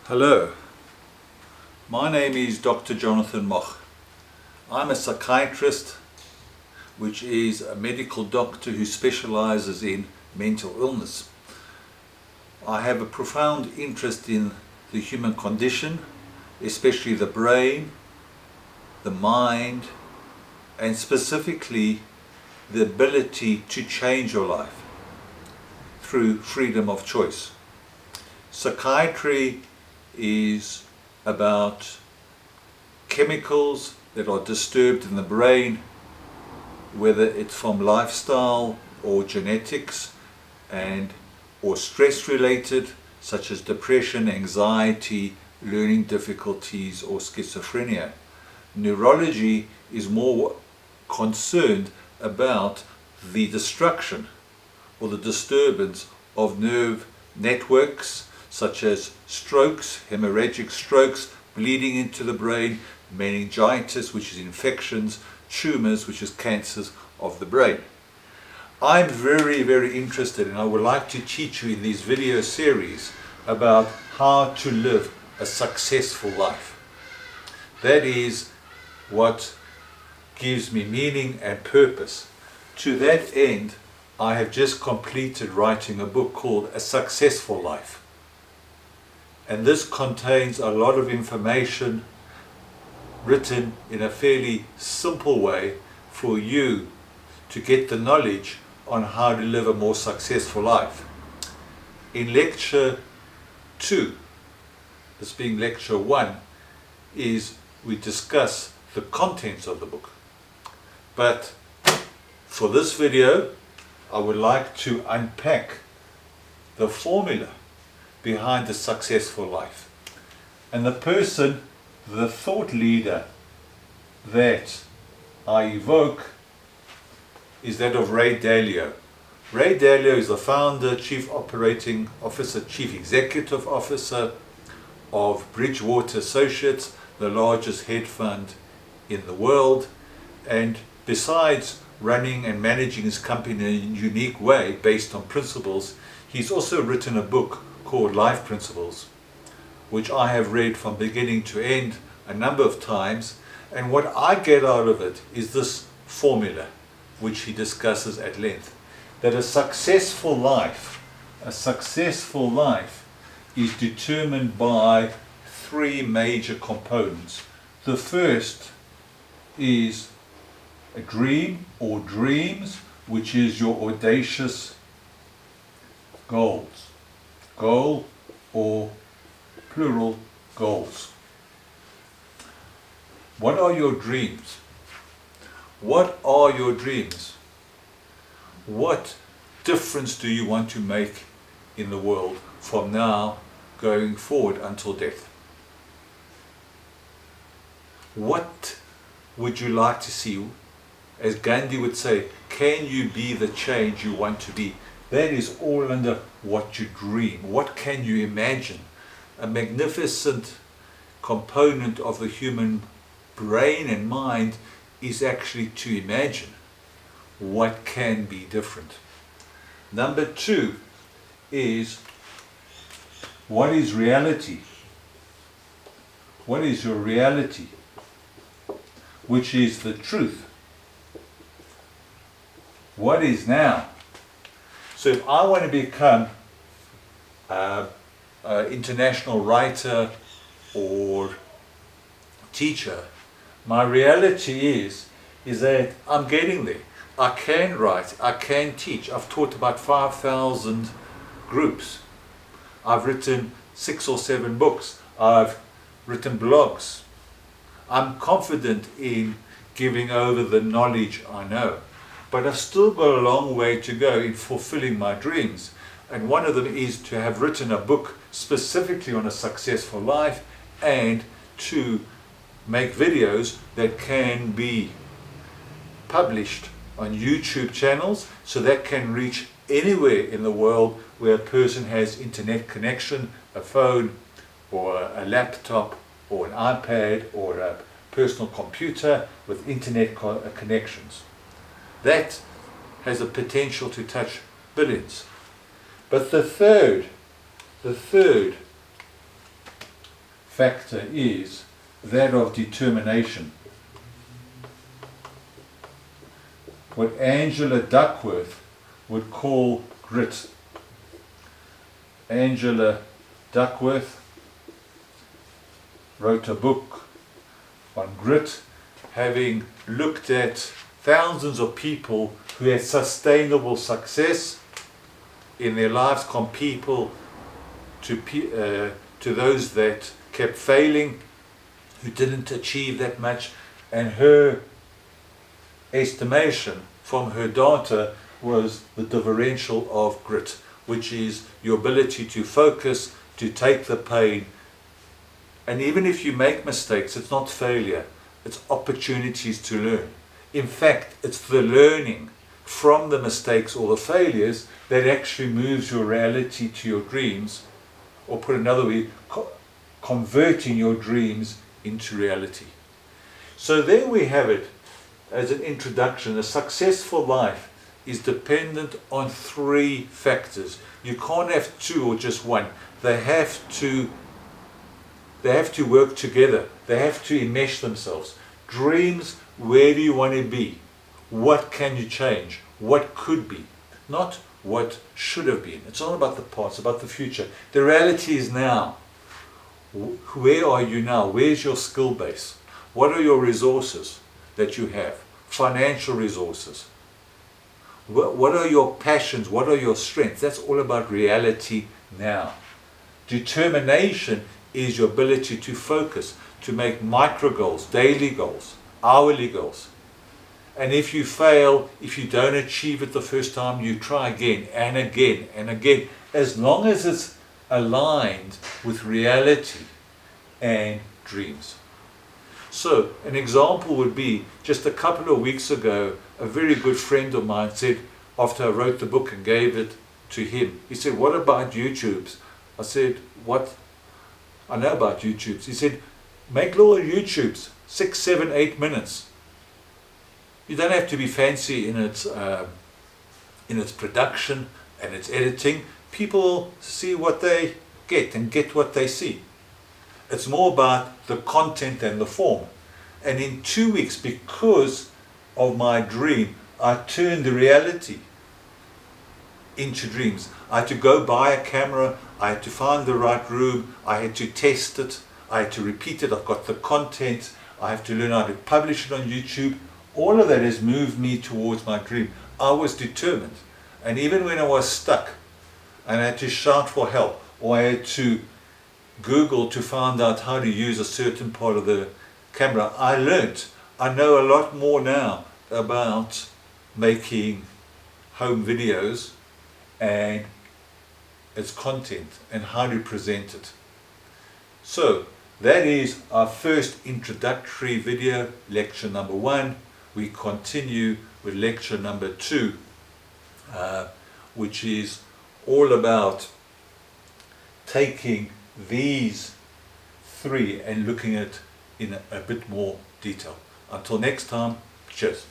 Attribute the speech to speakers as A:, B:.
A: Hello, my name is Dr. Jonathan Moch. I'm a psychiatrist, which is a medical doctor who specializes in mental illness. I have a profound interest in the human condition, especially the brain, the mind, and specifically the ability to change your life through freedom of choice. Psychiatry is about chemicals that are disturbed in the brain, whether it's from lifestyle or genetics or stress related, such as depression, anxiety, learning difficulties or schizophrenia. Neurology is more concerned about the destruction or the disturbance of nerve networks such as strokes, hemorrhagic strokes, bleeding into the brain, meningitis, which is infections, tumors, which is cancers of the brain. I'm very interested, and I would like to teach you in these video series about how to live a successful life. That is what gives me meaning and purpose. To that end, I have just completed writing a book called A Successful Life. And this contains a lot of information written in a fairly simple way for you to get the knowledge on how to live a more successful life. In lecture 2, this being lecture 1, we discuss the contents of the book. But for this video, I would like to unpack the formula behind a successful life. And the person, the thought leader that I evoke is that of Ray Dalio. Ray Dalio is the founder, chief operating officer, chief executive officer of Bridgewater Associates, the largest hedge fund in the world. And besides running and managing his company in a unique way based on principles, he's also written a book called Life Principles, which I have read from beginning to end a number of times. And what I get out of it is this formula, which he discusses at length, that a successful life is determined by 3 major components. The first is a dream or dreams, which is your audacious goals. Goal or plural goals. What are your dreams? What are your dreams? What difference do you want to make in the world from now going forward until death? What would you like to see? As Gandhi would say, can you be the change you want to be? That is all under what you dream. What can you imagine? A magnificent component of the human brain and mind is actually to imagine what can be different. Number 2 is, what is reality? What is your reality? Which is the truth. What is now? So if I want to become an international writer or teacher, my reality is that I'm getting there. I can write, I can teach. I've taught about 5,000 groups. I've written 6 or 7 books. I've written blogs. I'm confident in giving over the knowledge I know. But I've still got a long way to go in fulfilling my dreams. And one of them is to have written a book specifically on a successful life, and to make videos that can be published on YouTube channels, so that can reach anywhere in the world where a person has internet connection, a phone or a laptop or an iPad or a personal computer with internet connections. That has a potential to touch billions. But the third factor is that of determination. What Angela Duckworth would call grit. Angela Duckworth wrote a book on grit, having looked at thousands of people who had sustainable success in their lives, comparable to those that kept failing, who didn't achieve that much, and her estimation from her data was the differential of grit, which is your ability to focus, to take the pain, and even if you make mistakes, it's not failure, it's opportunities to learn. In fact, it's the learning from the mistakes or the failures that actually moves your reality to your dreams, or put another way, converting your dreams into reality. So there we have it as an introduction. A successful life is dependent on 3 factors. You can't have 2 or just one. They have to work together. They have to enmesh themselves. Dreams, where do you want to be? What can you change? What could be? Not what should have been. It's all about the past, it's about the future. The reality is now. Where are you now? Where's your skill base? What are your resources that you have? Financial resources. What are your passions? What are your strengths? That's all about reality now. Determination is your ability to focus, to make micro goals, daily goals, hourly goals. And if you fail, if you don't achieve it the first time, you try again and again and again, as long as it's aligned with reality and dreams. So an example would be, just a couple of weeks ago, a very good friend of mine said, after I wrote the book and gave it to him, he said, what about YouTubes? I said, what? I know about YouTubes. He said, make little YouTubes, 6, 7, 8 minutes. You don't have to be fancy in its production and its editing. People see what they get and get what they see. It's more about the content and the form. And in 2 weeks, because of my dream, I turned the reality into dreams. I had to go buy a camera, I had to find the right room, I had to test it, I had to repeat it, I've got the content, I have to learn how to publish it on YouTube. All of that has moved me towards my dream. I was determined. And even when I was stuck and I had to shout for help, or I had to Google to find out how to use a certain part of the camera, I learnt. I know a lot more now about making home videos and its content and how to present it. So that is our first introductory video, lecture number 1. We continue with lecture number 2, which is all about taking these 3 and looking at it in a bit more detail. Until next time, cheers.